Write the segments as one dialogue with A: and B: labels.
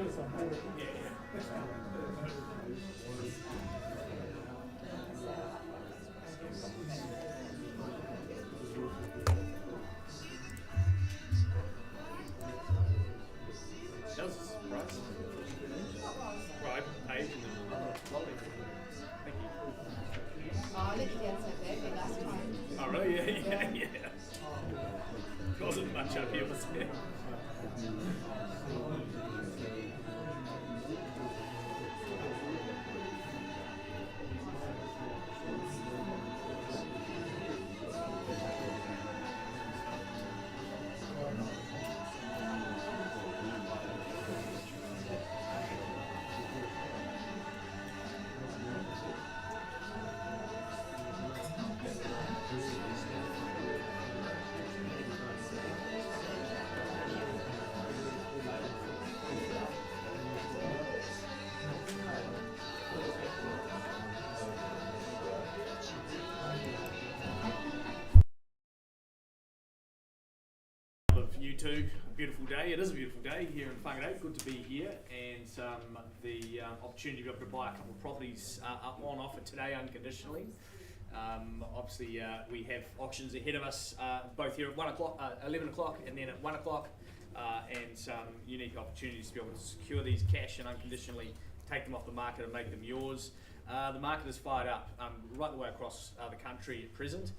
A: That was a surprise. Right, open the page and then loading. Thank you.
B: Oh, literally had so big last time.
A: Oh, really? Yeah. Wasn't much up here, was there? Of you two, a beautiful day. It is a beautiful day here in Whangarei. Good to be here, and the opportunity to be able to buy a couple of properties up on offer today unconditionally. Obviously, we have auctions ahead of us, both here at 1 o'clock, 11 o'clock, and then at 1 o'clock, and some unique opportunities to be able to secure these cash and unconditionally take them off the market and make them yours. The market is fired up right the way across the country at present,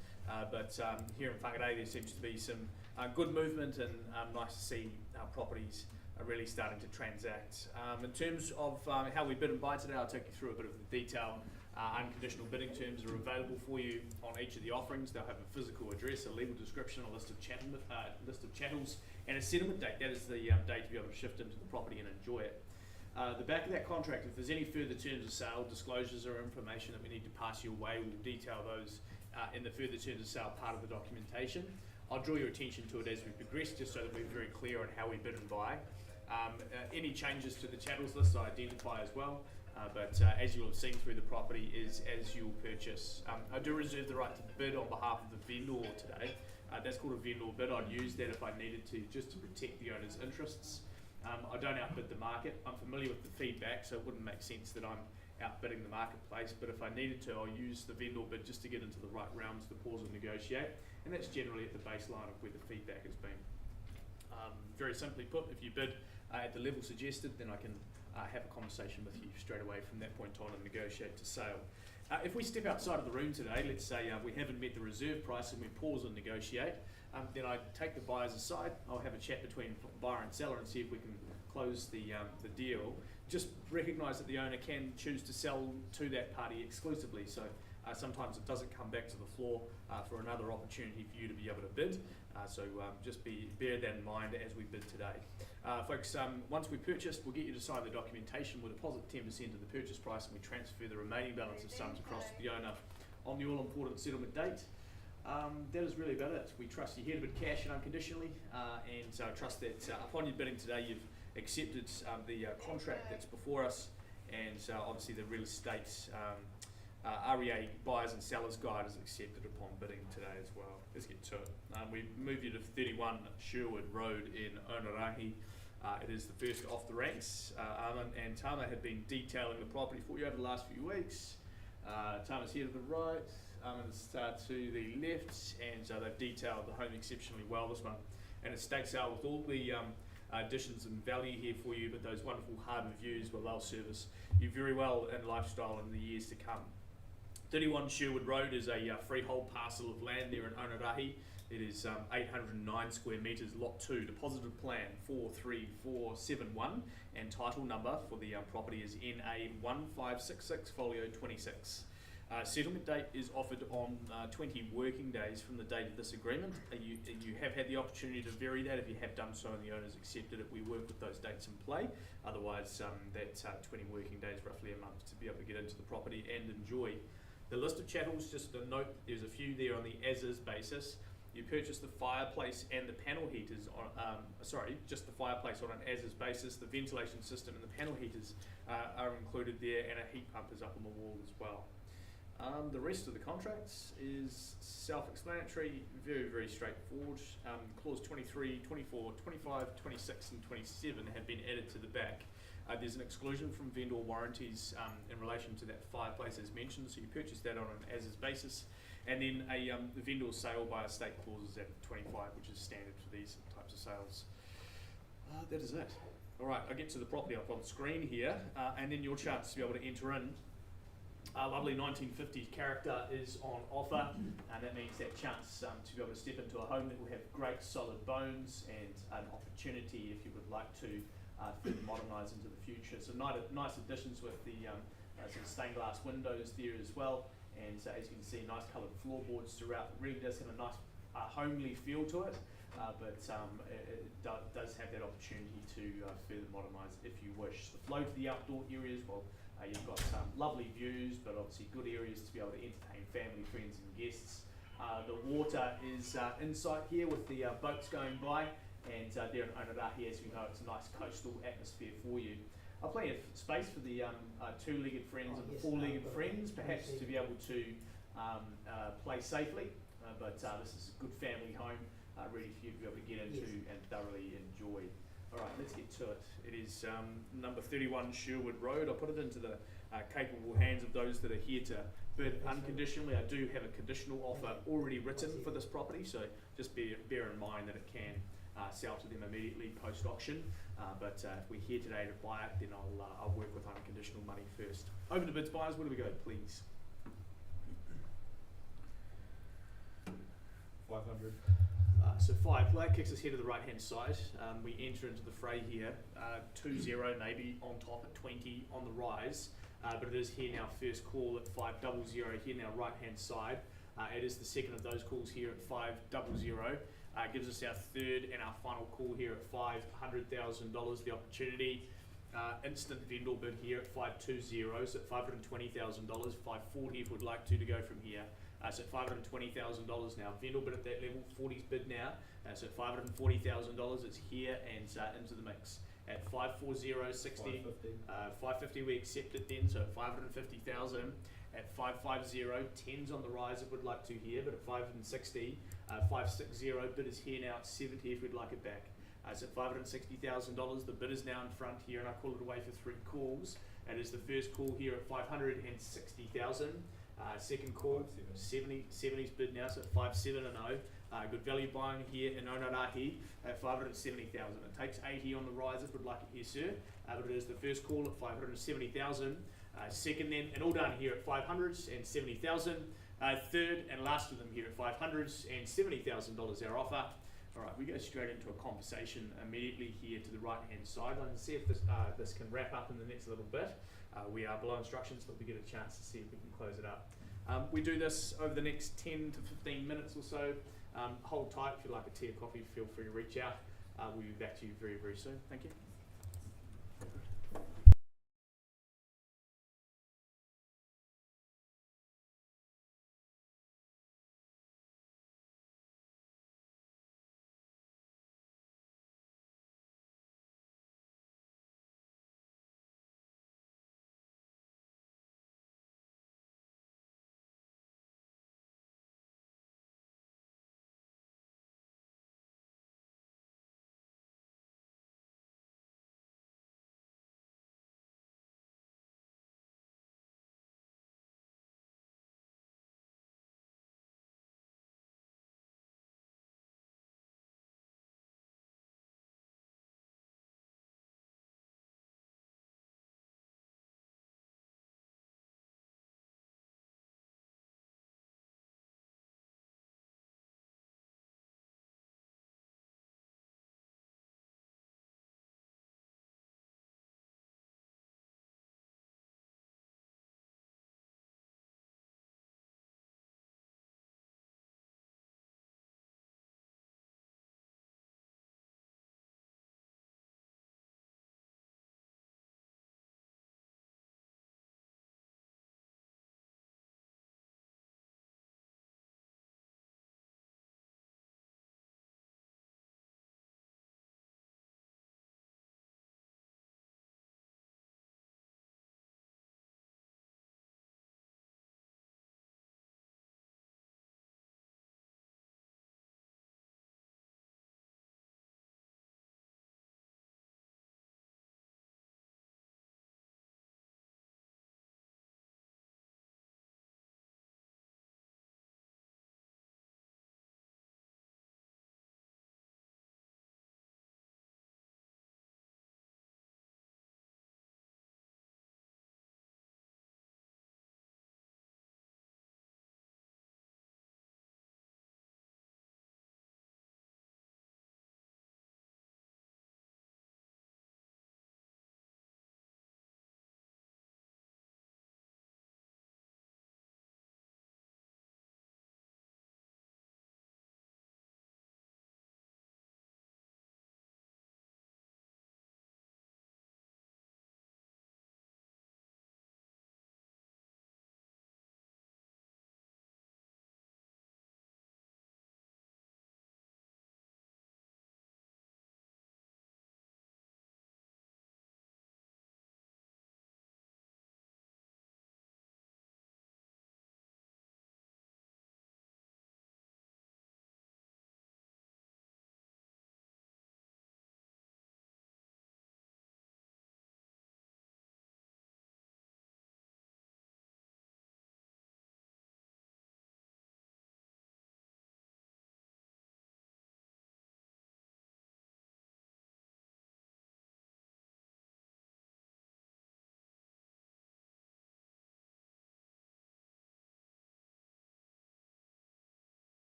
A: but here in Whangarei there seems to be some good movement, and nice to see properties are really starting to transact. In terms of how we bid and buy today, I'll take you through a bit of the detail. Unconditional bidding terms are available for you on each of the offerings. They'll have a physical address, a legal description, a list of chattels, and a settlement date. That is the date to be able to shift into the property and enjoy it. The back of that contract, if there's any further terms of sale, disclosures or information that we need to pass your way, we'll detail those in the further terms of sale part of the documentation. I'll draw your attention to it as we progress, just so that we're very clear on how we bid and buy. Any changes to the chattels list I identify as well, but as you'll have seen through the property is as you'll purchase. I do reserve the right to bid on behalf of the vendor today. That's called a vendor bid. I'd use that if I needed to, just to protect the owner's interests. I don't outbid the market. I'm familiar with the feedback, so it wouldn't make sense that I'm outbidding the marketplace, but if I needed to, I'll use the vendor bid just to get into the right realms to pause and negotiate, and that's generally at the baseline of where the feedback has been. Very simply put, if you bid at the level suggested, then I can have a conversation with you straight away from that point on and negotiate to sale. If we step outside of the room today, let's say we haven't met the reserve price and we pause and negotiate, then I take the buyers aside. I'll have a chat between buyer and seller and see if we can close the deal. Just recognise that the owner can choose to sell to that party exclusively, so sometimes it doesn't come back to the floor for another opportunity for you to be able to bid. So just bear that in mind as we bid today. Folks, once we purchased, we'll get you to sign the documentation. We'll deposit 10% of the purchase price and we transfer the remaining balance of sums across to the owner on the all-important settlement date. That is really about it. We trust you're here to bid cash and unconditionally, and I trust that upon your bidding today you've accepted the contract that's before us, and obviously the real estate REA buyers and sellers guide is accepted upon bidding today as well. Let's get to it. We moved you to 31 Sherwood Road in Whangarei. It is the first off the ranks. Armin and Tama have been detailing the property for you over the last few weeks. Tama's here to the right, Armin's to the left, and they've detailed the home exceptionally well, this one. And it stakes out with all the additions and value here for you, but those wonderful harbour views will they'll service you very well in lifestyle in the years to come. 31 Sherwood Road is a freehold parcel of land there in Whangarei. It is 809 square metres, lot 2, deposited plan 43471, and title number for the property is NA 1566 folio 26. Settlement date is offered on 20 working days from the date of this agreement. You have had the opportunity to vary that if you have done so and the owners accepted it. We work with those dates in play. Otherwise, that's 20 working days, roughly a month, to be able to get into the property and enjoy. The list of chattels, just a note, there's a few there on the as-is basis. You purchase the fireplace and the panel heaters on, just the fireplace on an as-is basis. The ventilation system and the panel heaters are included there, and a heat pump is up on the wall as well. The rest of the contracts is self-explanatory, very, very straightforward. Clause 23, 24, 25, 26 and 27 have been added to the back. There's an exclusion from vendor warranties in relation to that fireplace as mentioned, so you purchase that on an as-is basis. And then the vendor sale by estate clause is at 25, which is standard for these types of sales. That is it. All right, I'll get to the property up on screen here, and then your chance to be able to enter in. Lovely 1950s character is on offer, and that means that chance to be able to step into a home that will have great solid bones and an opportunity, if you would like to, further modernise into the future. So nice additions with the some stained glass windows there as well, and as you can see, nice coloured floorboards throughout. It really does have a nice homely feel to it, but it does have that opportunity to further modernise if you wish. The flow to the outdoor areas, well, you've got some lovely views, but obviously good areas to be able to entertain family, friends and guests. The water is inside here with the boats going by, and there in Whangarei, as you know, it's a nice coastal atmosphere for you. Plenty of space for the two-legged friends and the four-legged friends, perhaps to be able to play safely, but this is a good family home, ready for you to be able to get into and thoroughly enjoy. Alright, let's get to it. It is number 31 Sherwood Road. I'll put it into the capable hands of those that are here to bid unconditionally. I do have a conditional offer already written for this property, so just bear in mind that it can sell to them immediately post-auction. But if we're here today to buy it, then I'll work with unconditional money first. Over to bids, buyers. Where do we go, please?
C: 500.
A: So 5, black kicks us here to the right hand side. We enter into the fray here, 2-0 maybe on top at 20 on the rise, but it is here now first call at 500 here now right hand side. It is the second of those calls here at 500. Gives us our third and our final call here at $500,000. The opportunity, instant vendor bid here at 520, so at $520,000, 540 if we'd like to go from here. So at $520,000 now, vendor bid at that level, 40's bid now, so at $540,000 it's here and into the mix. At 540, 60, 550 we accept it then, so at 550,000. At 550, 10's on the rise if we'd like to here, but at 560, 560 bid is here now at 70 if we'd like it back. So at $560,000, the bid is now in front here, and I call it away for 3 calls. It is the first call here at 560,000. Second call, 70's bid now, so at 570. Good value buying here in Whangarei at 570,000. It takes 80 on the rise if we'd like it here, sir. But it is the first call at 570,000. Second then, and all done here at 570,000. Third and last of them here at $570,000 our offer. All right, we go straight into a conversation immediately here to the right-hand side. I can see if this can wrap up in the next little bit. We are below instructions, but we get a chance to see if we can close it up. We do this over the next 10 to 15 minutes or so. Hold tight. If you'd like a tea or coffee, feel free to reach out. We'll be back to you very, very soon. Thank you.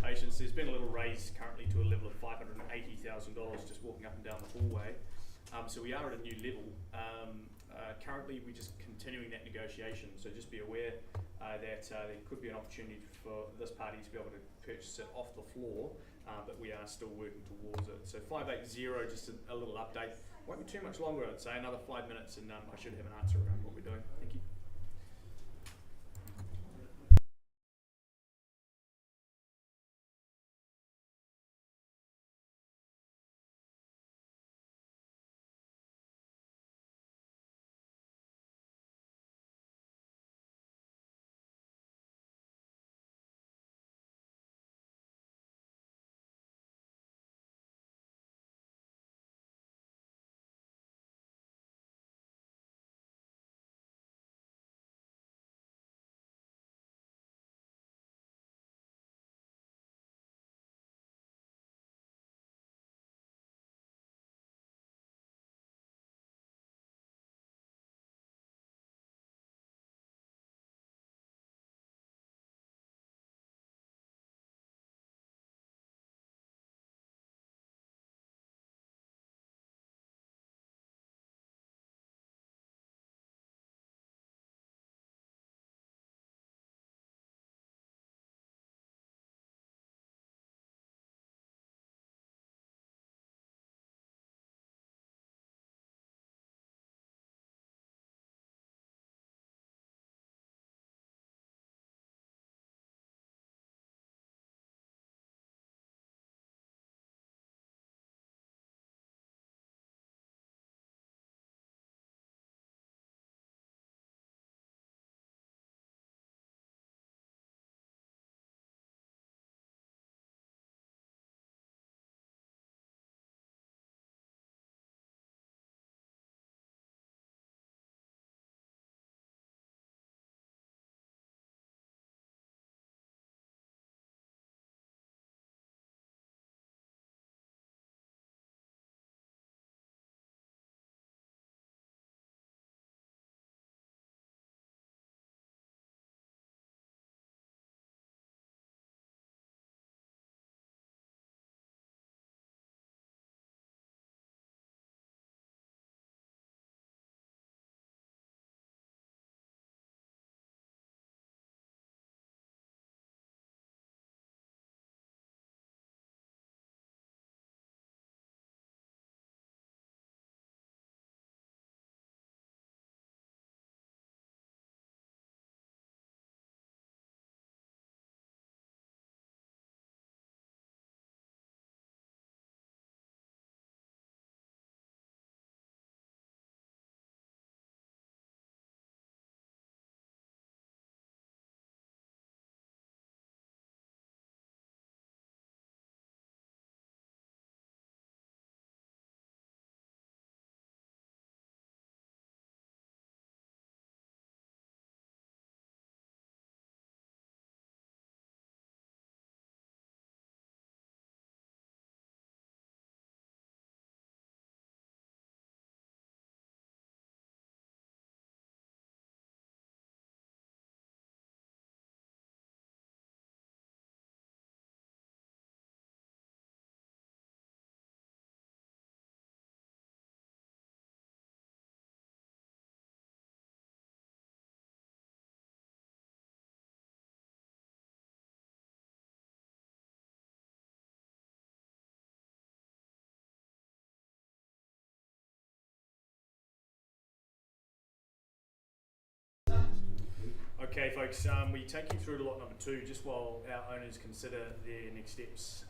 A: patience. There's been a little raise currently to a level of $580,000 just walking up and down the hallway. So we are at a new level. Currently, we're just continuing that negotiation. So just be aware that there could be an opportunity for this party to be able to purchase it off the floor, but we are still working towards it. So 580, just a little update. Won't be too much longer, I'd say, another 5 minutes, and I should have an answer around what we're doing. Thank you. Okay, folks, we take you through to lot number 2 just while our owners consider their next steps.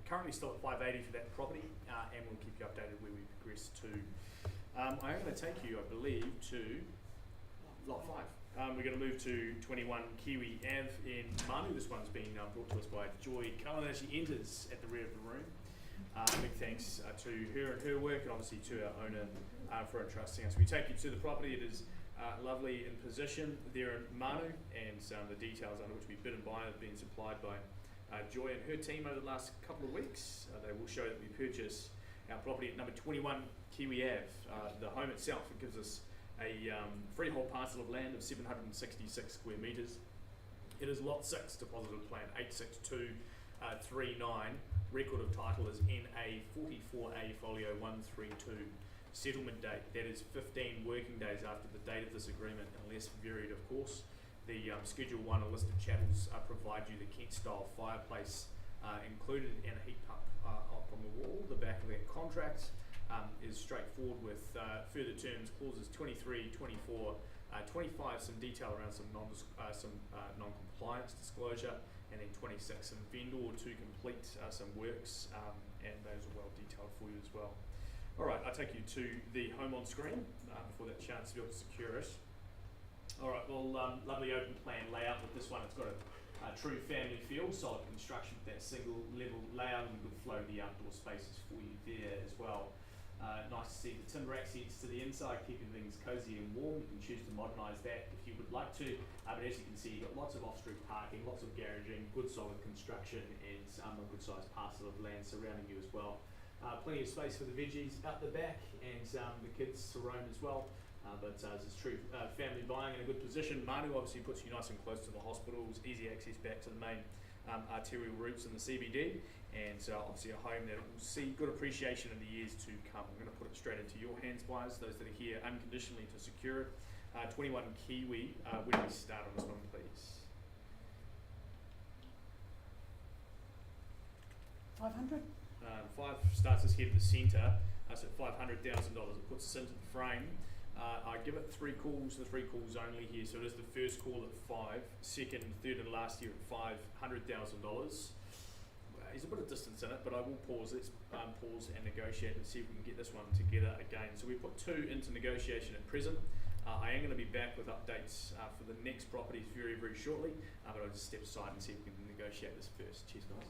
A: Currently still at 580 for that property, and we'll keep you updated where we progress to. I am going to take you, I believe, to lot 5. We're going to move to 21 Kiwi Ave in Manu. This one's been brought to us by Joy Cullen as she enters at the rear of the room. Big thanks to her and her work, and obviously to our owner for entrusting us. We take you to the property. It is lovely in position there in Manu, and the details under which we bid and buy have been supplied by Joy and her team over the last couple of weeks. They will show that we purchase our property at number 21 Kiwi Ave. The home itself, it gives us a freehold parcel of land of 766 square metres. It is lot 6, deposited plan 862. 39. Record of title is NA 44A folio 132. Settlement date, that is 15 working days after the date of this agreement, unless varied, of course. The Schedule 1 a list of chattels provide you the Kent-style fireplace included and a heat pump up on the wall. The back of that contract is straightforward with further terms, clauses 23, 24, 25, some detail around some non-compliance disclosure, and then 26, some vendor to complete some works, and those are well detailed for you as well. Alright, I'll take you to the home on screen before that chance to be able to secure it. Alright, well, lovely open plan layout with this one. It's got a true family feel, solid construction with that single level layout, and good flow to the outdoor spaces for you there as well. Nice to see the timber accents to the inside, keeping things cosy and warm. You can choose to modernise that if you would like to, but as you can see, you've got lots of off-street parking, lots of garaging, good solid construction, and a good sized parcel of land surrounding you as well. Plenty of space for the veggies out the back, and the kids to roam as well. But this is true family buying in a good position. Manu obviously puts you nice and close to the hospitals, easy access back to the main arterial routes in the CBD, and obviously a home that will see good appreciation in the years to come. I'm going to put it straight into your hands, buyers, those that are here unconditionally to secure it. 21 Kiwi, when do we start on this one, please?
C: 500.
A: 5 starts us here at the centre, so $500,000. It puts us into the frame. I give it 3 calls, the 3 calls only here. So it is the first call at 5, second, third, and last year at $500,000. There's a bit of distance in it, but I will pause. Let's pause and negotiate and see if we can get this one together again. So we put 2 into negotiation at present. I am going to be back with updates for the next properties very, very shortly, but I'll just step aside and see if we can negotiate this first. Cheers, guys.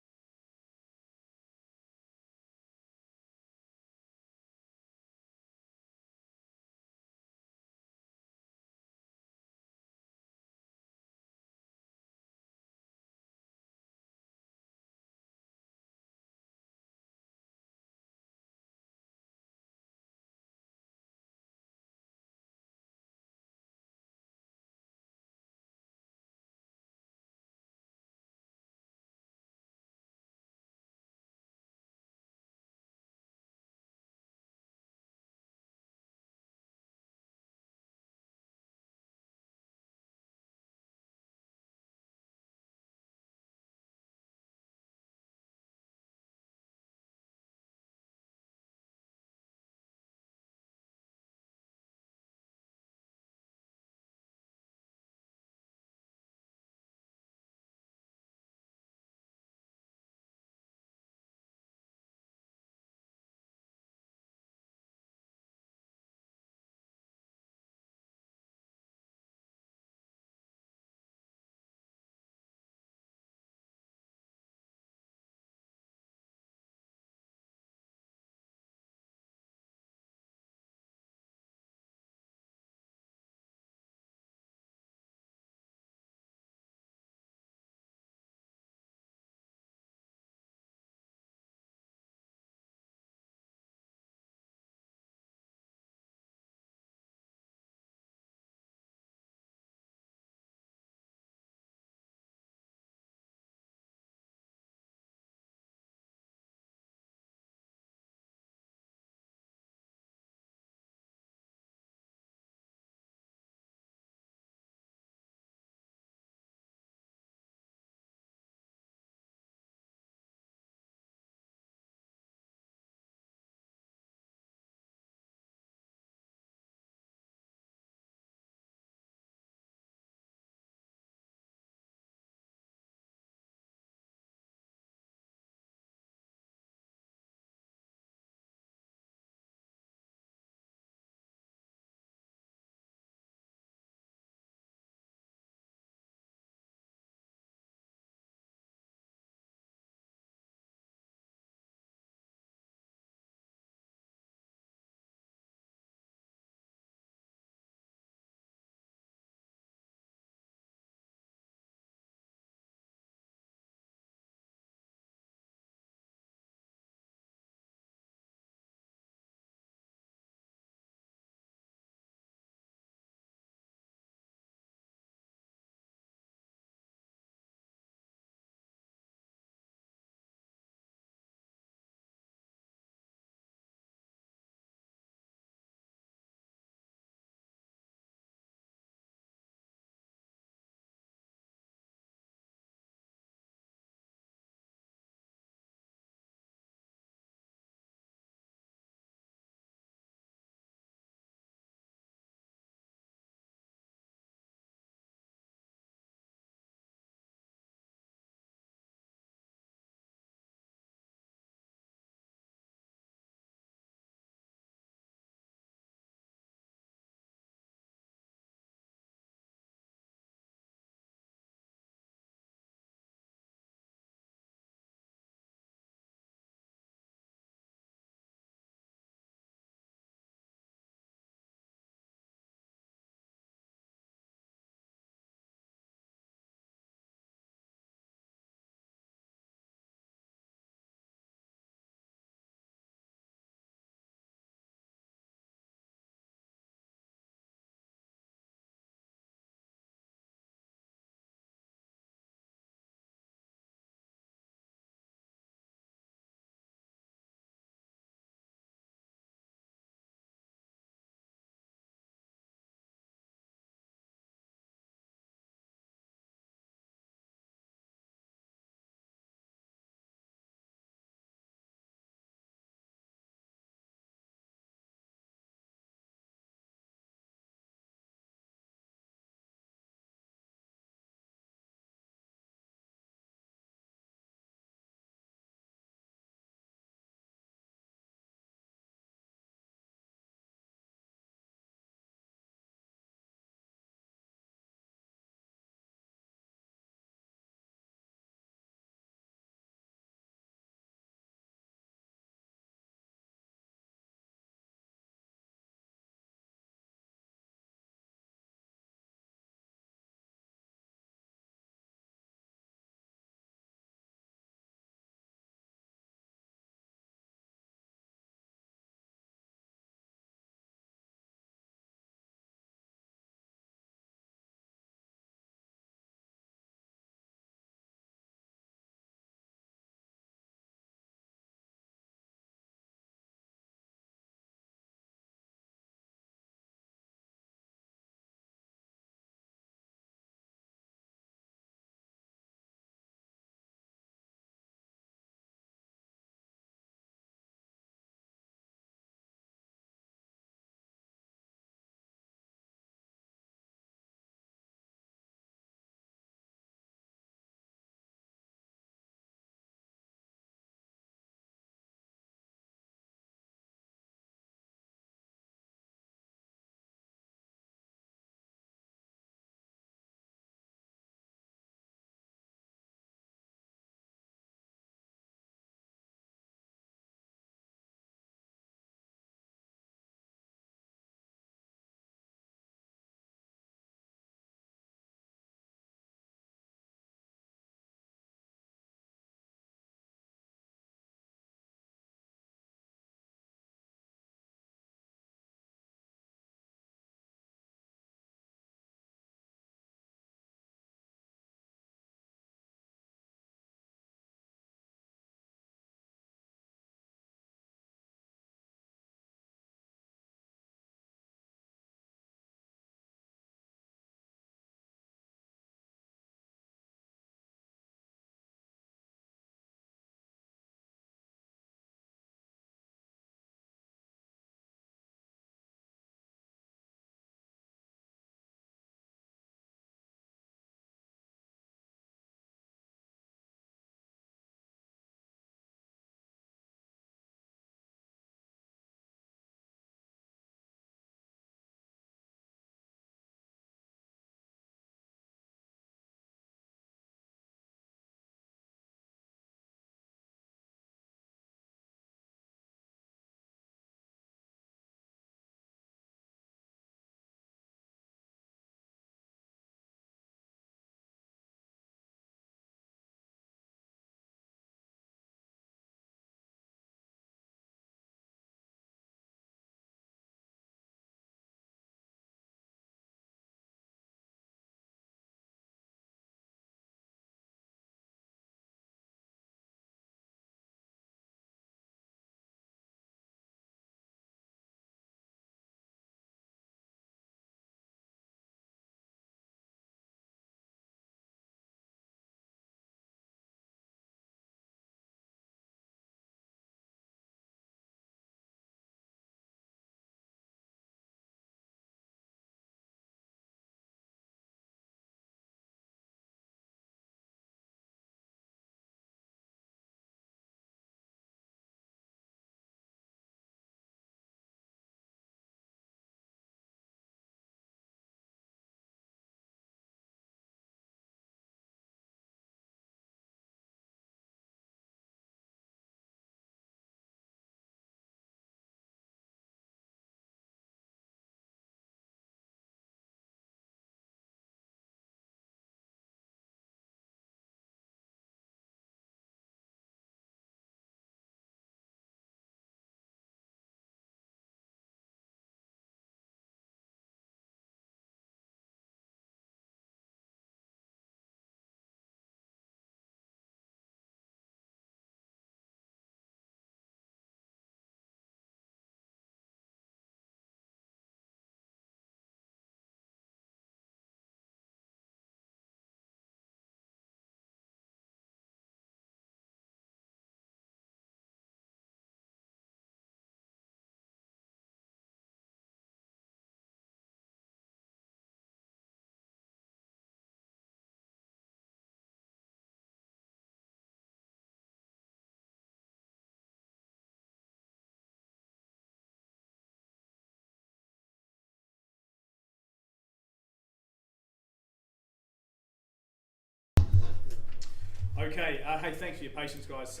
A: Okay, hey, thanks for your patience, guys.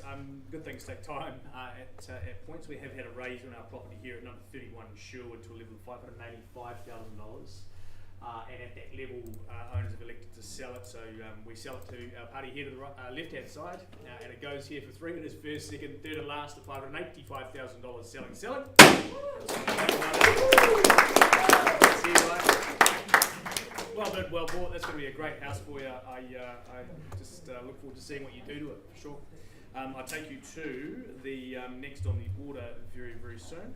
A: Good things take time. At points, we have had a raise on our property here at number 31 Sherwood to a level of $585,000. And at that level, owners have elected to sell it. So we sell it to our party here to the left-hand side, and it goes here for 3 winners, first, second, third, and last at $585,000. Selling. Well done, well bought. That's going to be a great house for you. I just look forward to seeing what you do to it, for sure. I'll take you to the next on the order very, very soon.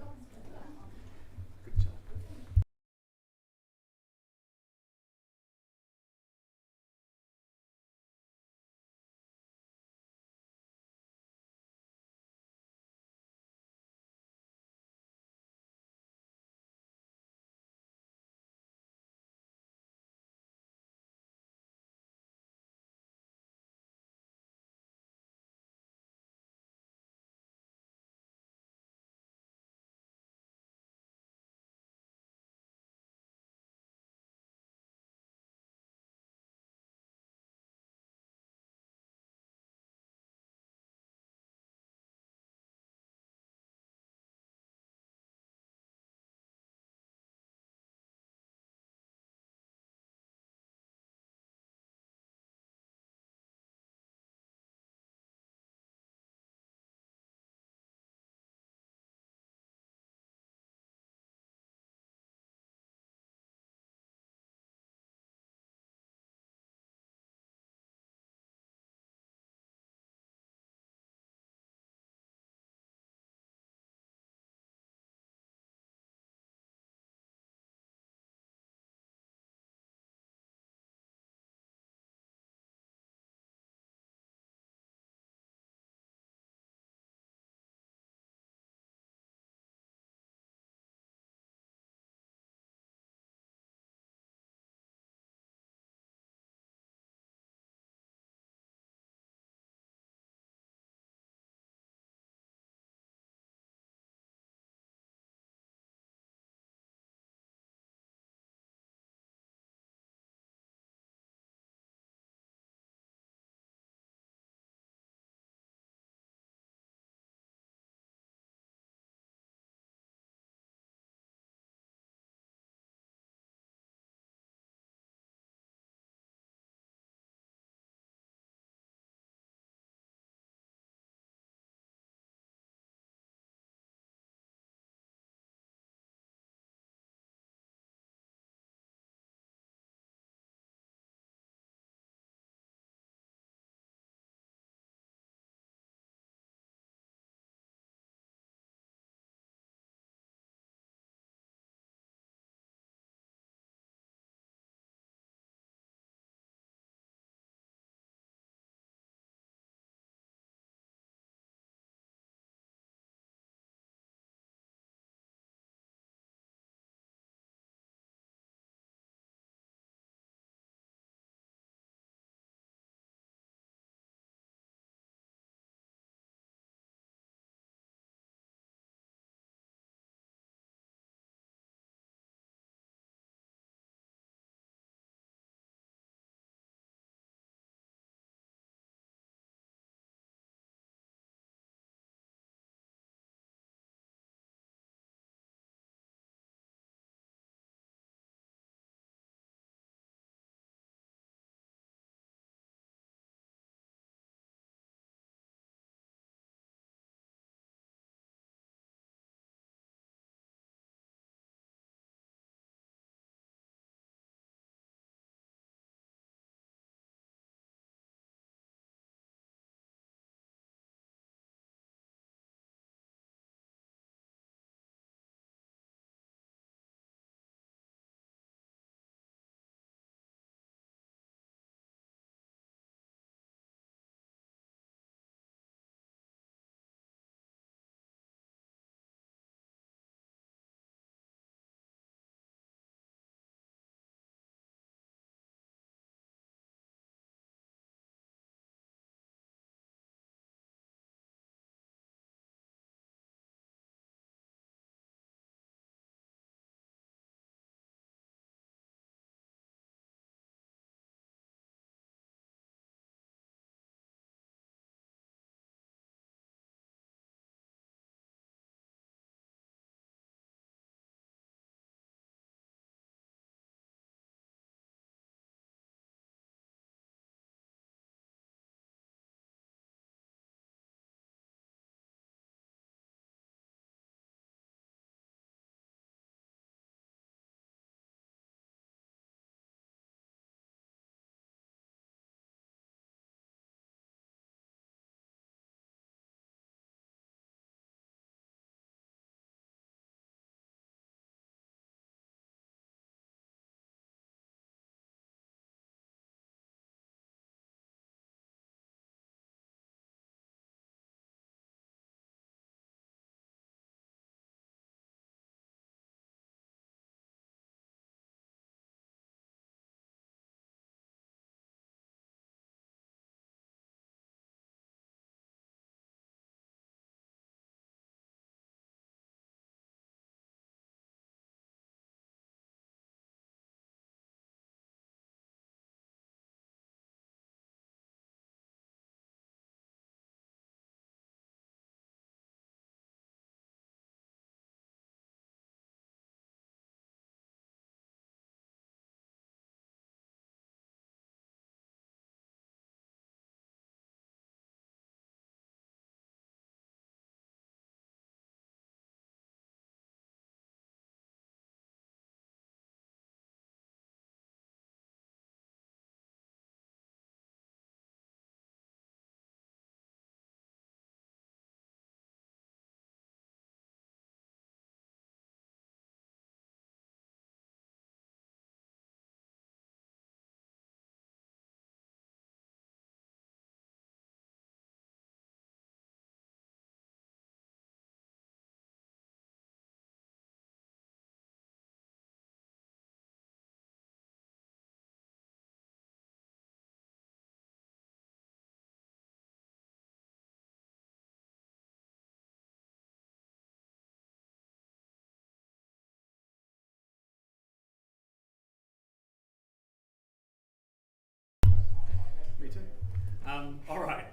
A: Alright,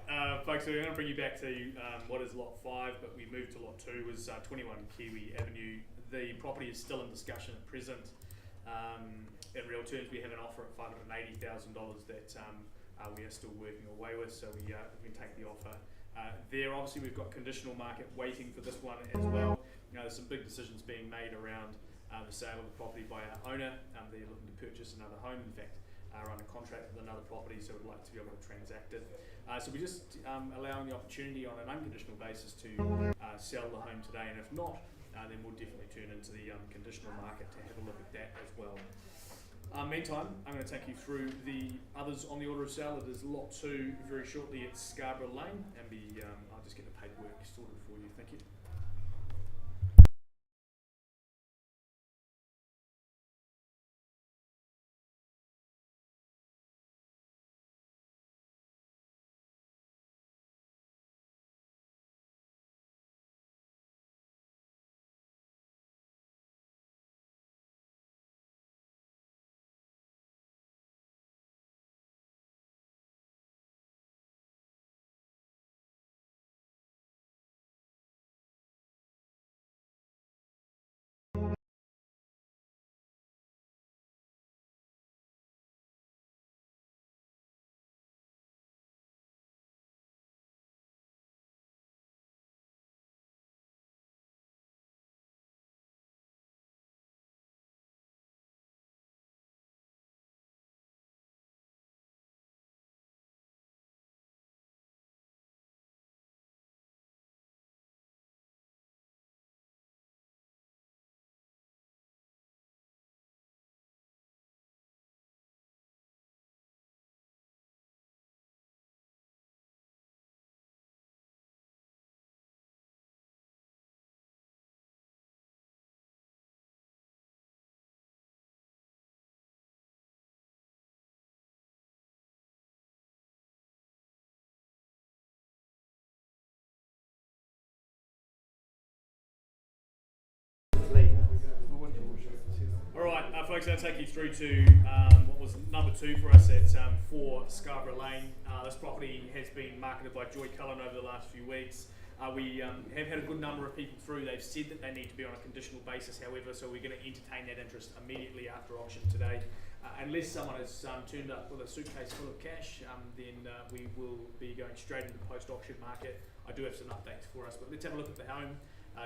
A: folks, so we're going to bring you back to what is lot 5, but we moved to lot 2, was 21 Kiwi Avenue. The property is still in discussion at present. In real terms, we have an offer at $580,000 that we are still working away with, so we can take the offer. There, obviously, we've got conditional market waiting for this one as well. There's some big decisions being made around the sale of the property by our owner. They're looking to purchase another home. In fact, are under contract with another property, so we'd like to be able to transact it. So we're just allowing the opportunity on an unconditional basis to sell the home today, and if not, then we'll definitely turn into the conditional market to have a look at that as well. Meantime, I'm going to take you through the others on the order of sale. It is lot 2 very shortly at Scarborough Lane, and I'll just get the paperwork sorted for you. Thank you. Alright, folks, I'll take you through to what was number 2 for us at 4 Scarborough Lane. This property has been marketed by Joy Cullen over the last few weeks. We have had a good number of people through. They've said that they need to be on a conditional basis, however, so we're going to entertain that interest immediately after auction today. Unless someone has turned up with a suitcase full of cash, then we will be going straight into the post-auction market. I do have some updates for us, but let's have a look at the home.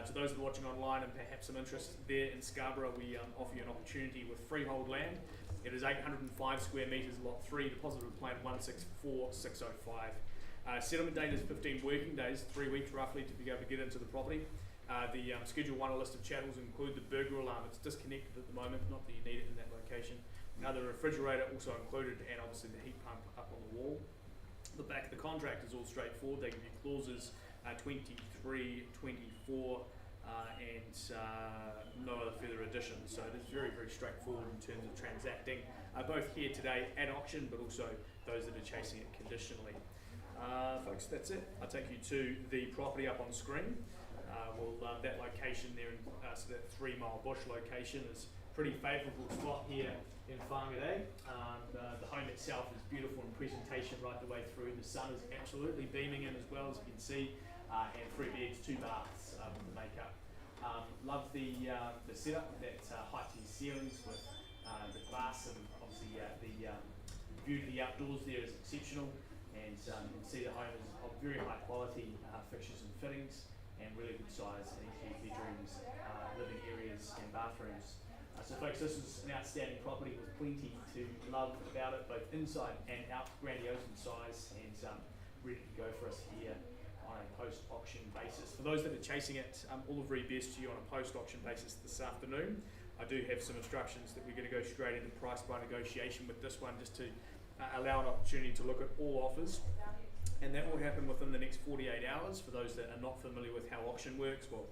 A: To those that are watching online and perhaps some interest there in Scarborough, we offer you an opportunity with freehold land. It is 805 square metres, lot 3, deposit of plan 164605. Settlement date is 15 working days, 3 weeks roughly to be able to get into the property. The Schedule 1 list of chattels include the burglar alarm. It's disconnected at the moment, not that you need it in that location. The refrigerator also included, and obviously the heat pump up on the wall. The back of the contract is all straightforward. They give you clauses 23, 24, and no other further additions. So it is very, very straightforward in terms of transacting, both here today at auction, but also those that are chasing it conditionally. Folks, that's it. I'll take you to the property up on screen. That location there, so that 3 Mile Bush location is pretty favourable spot here in Whangarei. The home itself is beautiful in presentation right the way through. The sun is absolutely beaming in as well, as you can see, and 3 beds, 2 baths with the makeup. Love the setup, that height to your ceilings with the glass, and obviously the view to the outdoors there is exceptional, and you can see the home is of very high quality fixtures and fittings, and really good size bedrooms, living areas and bathrooms. So folks, this is an outstanding property with plenty to love about it, both inside and out, grandiose in size, and ready to go for us here on a post-auction basis. For those that are chasing it, all the very best to you on a post-auction basis this afternoon. I do have some instructions that we're going to go straight into price by negotiation with this one, just to allow an opportunity to look at all offers. And that will happen within the next 48 hours. For those that are not familiar with how auction works, well,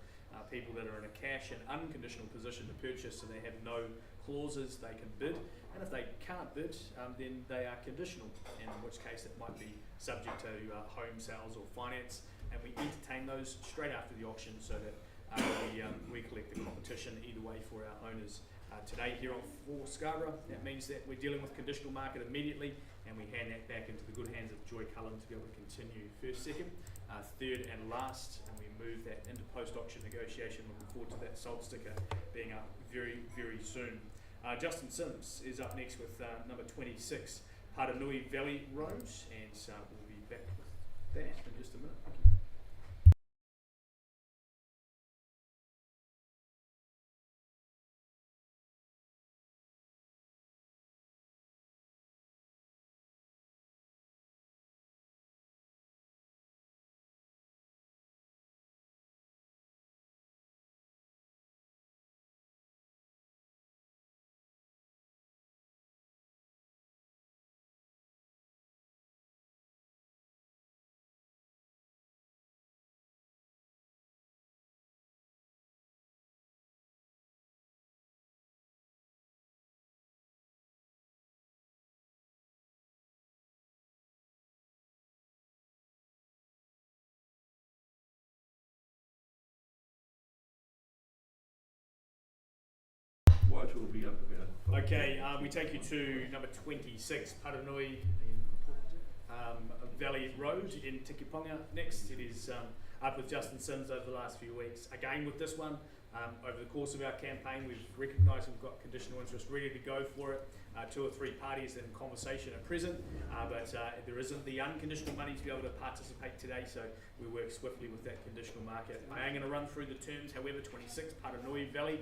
A: people that are in a cash and unconditional position to purchase, so they have no clauses, they can bid. And if they can't bid, then they are conditional, in which case it might be subject to home sales or finance. And we entertain those straight after the auction, so that we collect the competition either way for our owners. Today here on 4 Scarborough, that means that we're dealing with conditional market immediately, and and we hand that back into the good hands of Joy Cullen to be able to continue first, second, third and last, and we move that into post-auction negotiation. Looking forward to that salt sticker being up very, very soon. Justin Sims is up next with number 26, Paranui Valley Road, and we'll be back with that in just a minute. Thank you.
C: What will be up about?
A: Okay, we take you to number 26, Paranui Valley Road in Tikiponga. Next, it is up with Justin Sims over the last few weeks. Again, with this one, over the course of our campaign, we've recognised we've got conditional interest ready to go for it. 2 or 3 parties in conversation at present, but there isn't the unconditional money to be able to participate today, so we work swiftly with that conditional market. I am going to run through the terms, however. 26, Paranui Valley.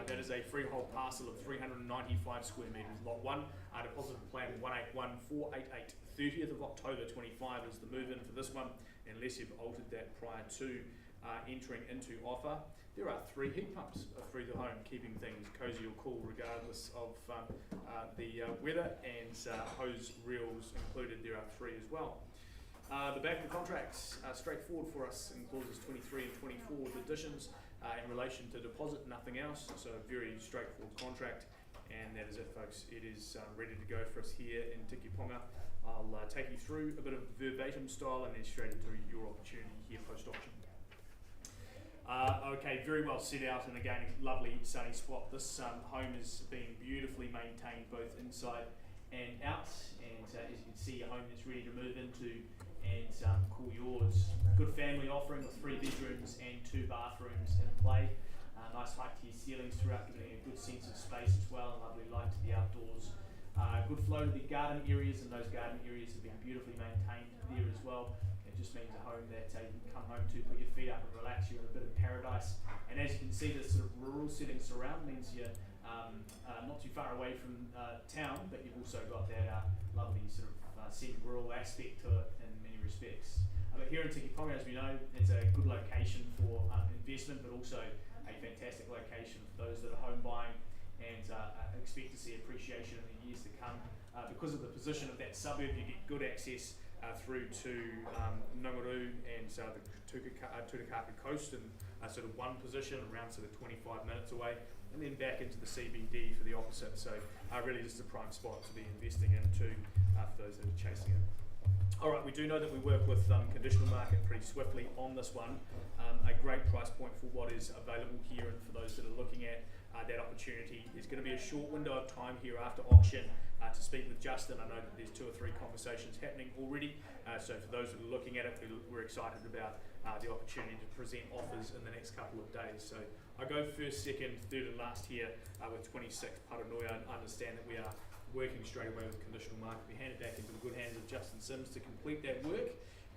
A: That is a freehold parcel of 395 square metres. Lot 1, deposit plan 181488. 30th of October 25 is the move in for this one, unless you've altered that prior to entering into offer. There are 3 heat pumps through the home, keeping things cosy or cool regardless of the weather, and hose reels included. There are 3 as well. The back of the contracts are straightforward for us in clauses 23 and 24 with additions in relation to deposit, nothing else. So a very straightforward contract, and that is it, folks. It is ready to go for us here in Tikiponga. I'll take you through a bit of verbatim style and then straight into your opportunity here post-auction. Okay, very well set out, and again, a lovely sunny spot. This home is being beautifully maintained both inside and out, and as you can see, a home that's ready to move into and call yours. Good family offering with 3 bedrooms and 2 bathrooms in play. Nice height to your ceilings throughout, giving a good sense of space as well, and lovely light to the outdoors. Good flow to the garden areas, and those garden areas have been beautifully maintained there as well. It just means a home that you can come home to, put your feet up and relax. You're in a bit of paradise, and as you can see, this sort of rural setting surround means you're not too far away from town, but you've also got that lovely sort of rural aspect to it in many respects. But here in Tikiponga, as we know, it's a good location for investment, but also a fantastic location for those that are home buying, and expect to see appreciation in the years to come. Because of the position of that suburb, you get good access through to Whangarei and the Tutakaka coast in sort of one position, around sort of 25 minutes away, and then back into the CBD for the opposite. So really just a prime spot to be investing into for those that are chasing it. Alright, we do know that we work with conditional market pretty swiftly on this one. A great price point for what is available here, and for those that are looking at that opportunity. There's going to be a short window of time here after auction to speak with Justin. I know that there's 2 or 3 conversations happening already, so for those that are looking at it, we're excited about the opportunity to present offers in the next couple of days. So I go first, second, third and last here with 26 Paranui. I understand that we are working straight away with conditional market. We hand it back into the good hands of Justin Sims to complete that work,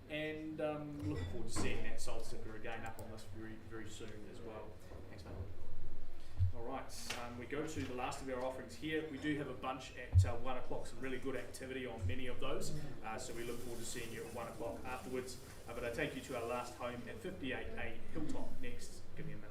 A: and looking forward to seeing that salt sticker again up on this very, very soon as well. Thanks, mate. Alright, we go to the last of our offerings here. We do have a bunch at 1 o'clock, some really good activity on many of those, so we look forward to seeing you at 1 o'clock afterwards. But I take you to our last home at 58A Hilltop next. Give me a minute.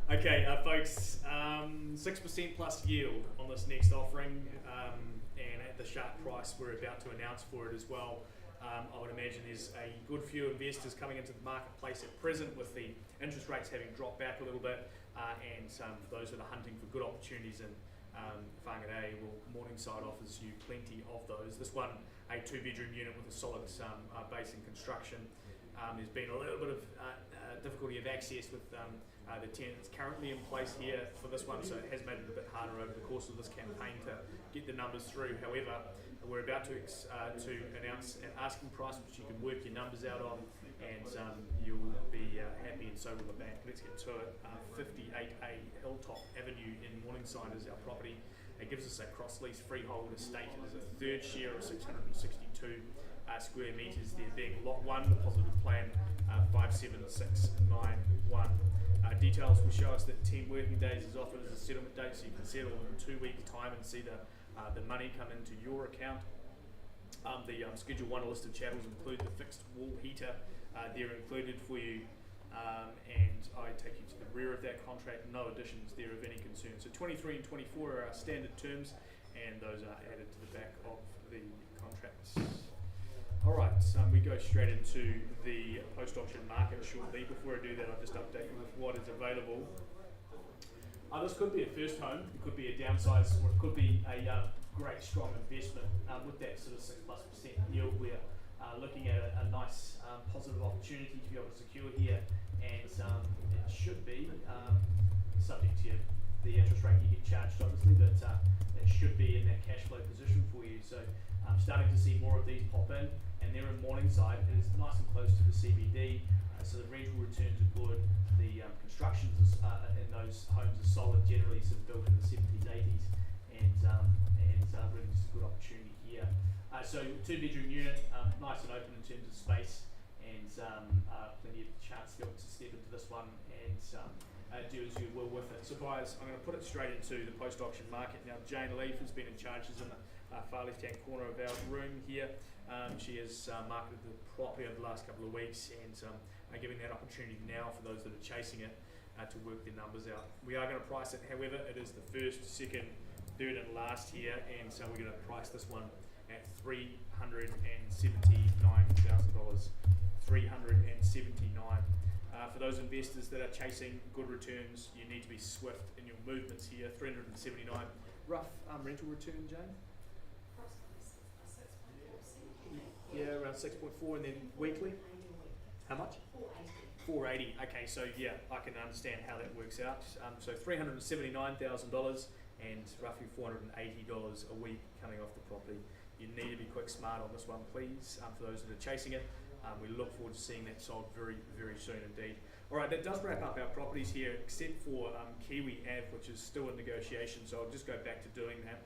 A: Okay, folks, 6% plus yield on this next offering, and at the sharp price we're about to announce for it as well. I would imagine there's a good few investors coming into the marketplace at present with the interest rates having dropped back a little bit, and for those that are hunting for good opportunities in Whangarei, well, Morningside offers you plenty of those. This one, a 2-bedroom unit with a solid base in construction. There's been a little bit of difficulty of access with the tenant that's currently in place here for this one, so it has made it a bit harder over the course of this campaign to get the numbers through. However, we're about to announce an asking price which you can work your numbers out on, and you'll be happy, and so will the bank. Let's get to it. 58A Hilltop Avenue in Morningside is our property. It gives us a cross-lease freehold estate. It is a third share of 662 square metres, there being lot 1, the positive plan 57691. Details will show us that 10 working days is offered as a settlement date, so you can settle in 2 weeks' time and see the money come into your account. The Schedule 1 listed chattels include the fixed wall heater. They're included for you, and I take you to the rear of that contract. No additions there of any concern. So 23 and 24 are our standard terms, and those are added to the back of the contracts. Alright, we go straight into the post-auction market shortly. Before I do that, I'll just update you with what is available. This could be a first home, it could be a downsize, or it could be a great strong investment with that sort of 6+% yield. We're looking at a nice positive opportunity to be able to secure here, and it should be subject to the interest rate you get charged, obviously, but it should be in that cash flow position for you. So I'm starting to see more of these pop in, and they're in Morningside. It is nice and close to the CBD, so the rental returns are good. The constructions in those homes are solid, generally sort of built in the 70s, 80s, and really just a good opportunity here. So 2-bedroom unit, nice and open in terms of space, and plenty of chance to be able to step into this one and do as you will with it. So guys, I'm going to put it straight into the post-auction market now. Jane Leaf has been in charge. She's in the far left-hand corner of our room here. She has marketed the property over the last couple of weeks, and giving that opportunity now for those that are chasing it to work their numbers out. We are going to price it, however, it is the first, second, third and last here, and so we're going to price this one at $379,000. $379,000. For those investors that are chasing good returns, you need to be swift in your movements here. $379,000. Rough rental return, Jane? Yeah, around 6.4, and then weekly? How much? 480. Okay, so yeah, I can understand how that works out. So $379,000 and roughly $480 a week coming off the property. You need to be quick smart on this one, please. For those that are chasing it, we look forward to seeing that sold very, very soon indeed. All right, that does wrap up our properties here, except for Kiwi Ave, which is still in negotiation. So I'll just go back to doing that.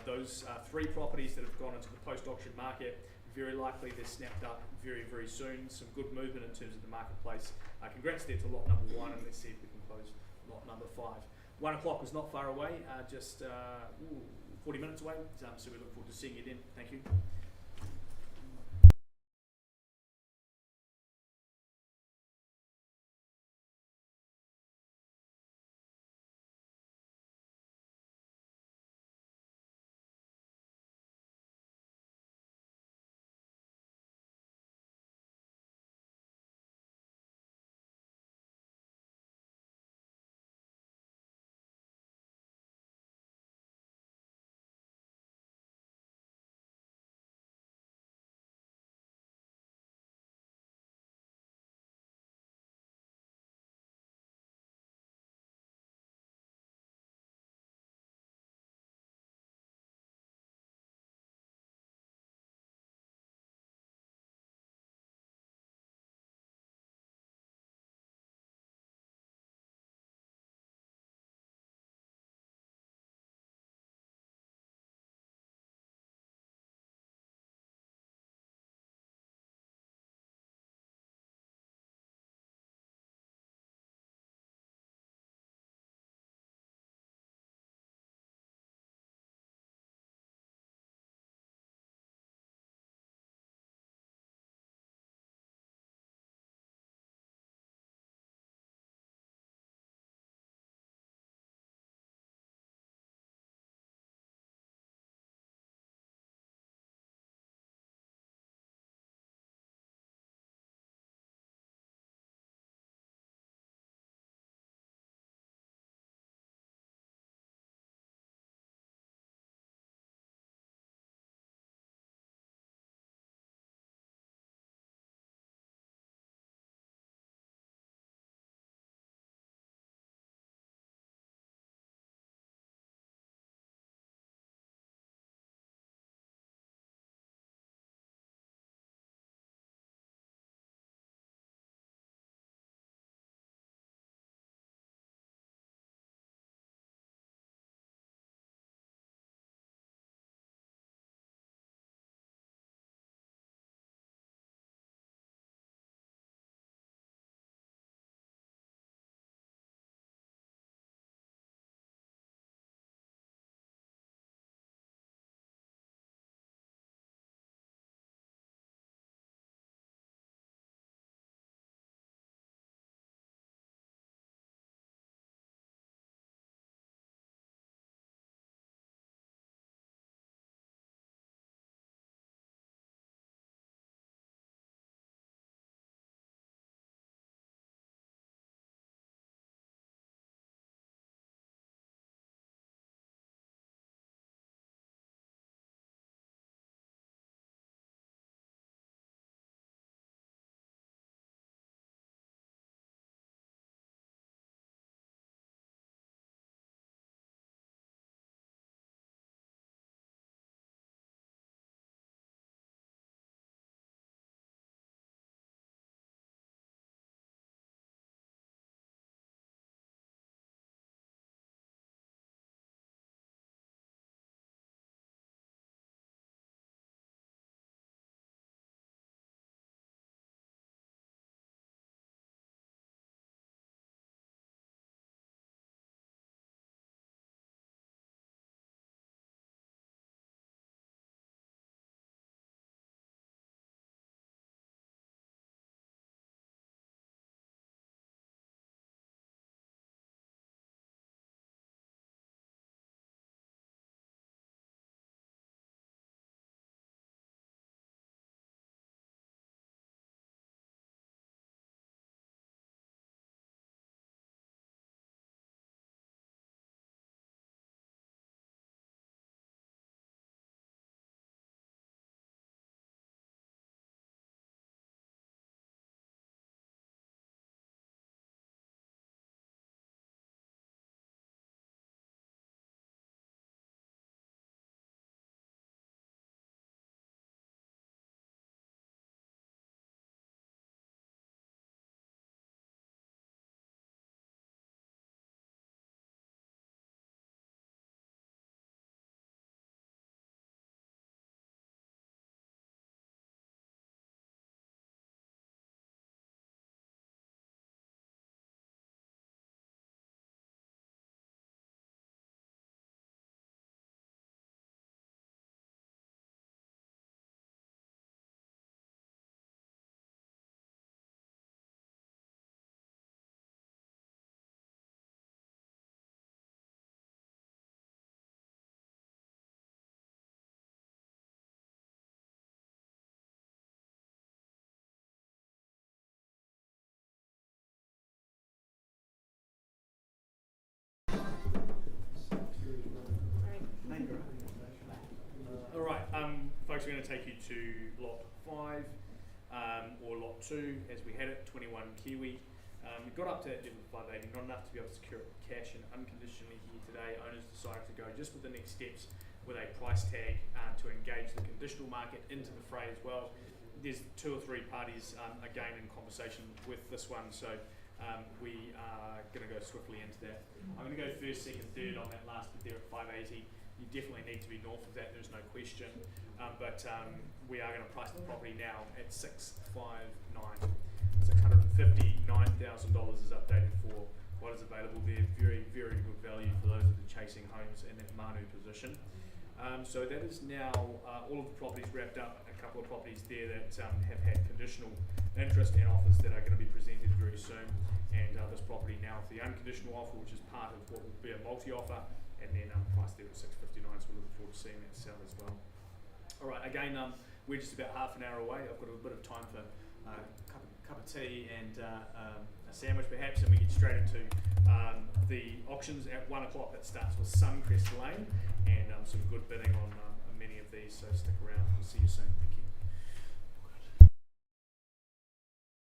A: Those 3 properties that have gone into the post-auction market, very likely they're snapped up very, very soon. Some good movement in terms of the marketplace. Congrats there to lot number 1, and let's see if we can close lot number 5. 1 o'clock was not far away, just 40 minutes away, so we look forward to seeing you then. Thank you. going to take you to lot 5 or lot 2 as we had it, 21 Kiwi. We got up to that level of 580, not enough to be able to secure it with cash, and unconditionally here today owners decided to go just with the next steps with a price tag to engage the conditional market into the fray as well. There's 2 or 3 parties again in conversation with this one, so we are going to go swiftly into that. I'm going to go first, second, third on that last bit there at 580. You definitely need to be north of that, there's no question. But we are going to price the property now at $659,000 is updated for what is available there. Very, very good value for those that are chasing homes in that Manu position. So that is now all of the properties wrapped up. A couple of properties there that have had conditional interest and offers that are going to be presented very soon. And this property now with the unconditional offer, which is part of what will be a multi-offer, and then priced there at $659. So we're looking forward to seeing that sell as well. All right, again, we're just about half an hour away. I've got a bit of time for a cup of tea and a sandwich perhaps, and we get straight into the auctions at 1 o'clock. That starts with Suncrest Lane and some good bidding on many of these, so stick around. We'll see you soon.